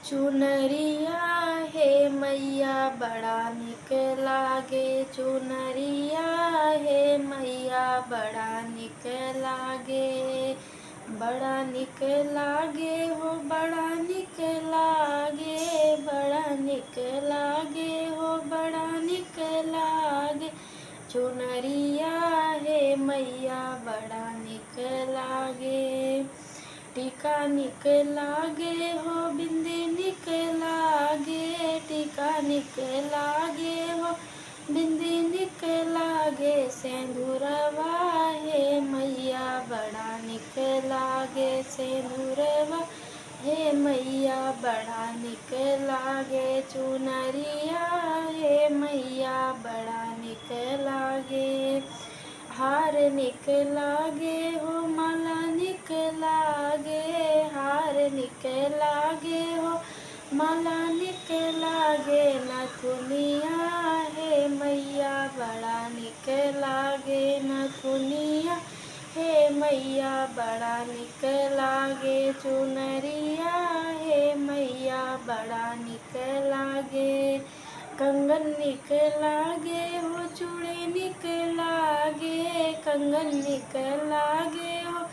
चुनरिया हे मैया बड़ा निक लागे, चुनरिया हे मैया बड़ा निक लागे। बड़ा निक लागे हो बड़ा निक लागे, बड़ा निक लागे हो बड़ा निक लागे। चुनरिया हे मैया बड़ा निक लागे। टीका निक लागे हो बिंदी निक लागे, टीका निक लागे हो बिंदी निक लागे। सिंदूरवा हे मैया बड़ा निक लागे, सिंदूरवा हे मैया बड़ा निक लागे। चुनरिया हे मैया बड़ा निक लागे। हार निक लागे हो माला निक लागे, हार निक लागे हो माला निक लागे। नथुनिया हे मैया बड़ा निक लागे, नथुनिया हे मैया बड़ा निक लागे। चुनरिया हे मैया बड़ा निक लागे। कंगन निक लागे हो चूड़ी निक लागे, कंगन निक लागे हो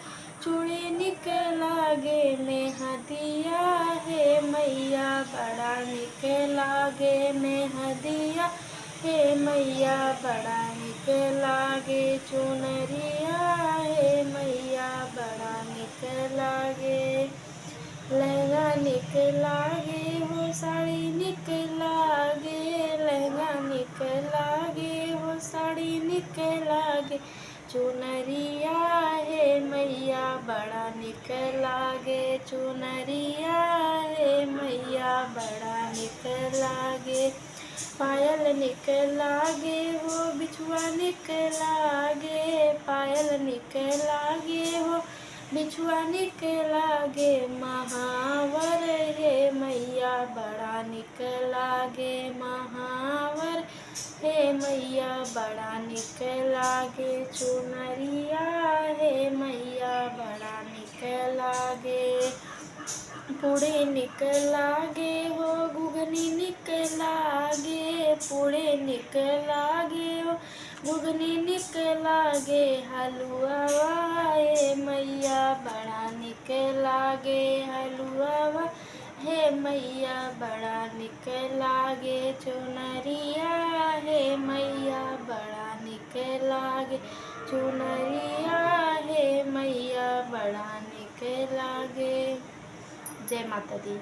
चूड़ी निक लागे। मेहंदिया हे मैया बड़ा निक लागे, मेहंदिया हे मैया बड़ा निक लागे। चुनरिया हे मैया बड़ा निक लागे। लहंगा निक लागे हो साड़ी निक लागे, लहंगा निक लागे हो साड़ी निक लागे। चुनरिया हे मैया बड़ा निक लागे, चुनरिया हे मैया बड़ा निक लागे। पायल निक लागे हो बिछुआ निक लागे, पायल निक लागे हो बिछुआ निक लागे। महावर हे मैया बड़ा निक लागे, महावर हे मैया बड़ा निक लागे। चुनरिया हे मैया बड़ा निक लागे। पूड़े निक लागे हो घुघनी निक लागे, पूड़े निक लागे हो घुघनी निक लागे। हलुआ हे मैया बड़ा निक लागे, हलुआ हे मैया बड़ा निक लागे। चुनरिया हे मैया बड़ा निक लागे, चुनरिया हे मैया बड़ा निक लागे। जय माता दी।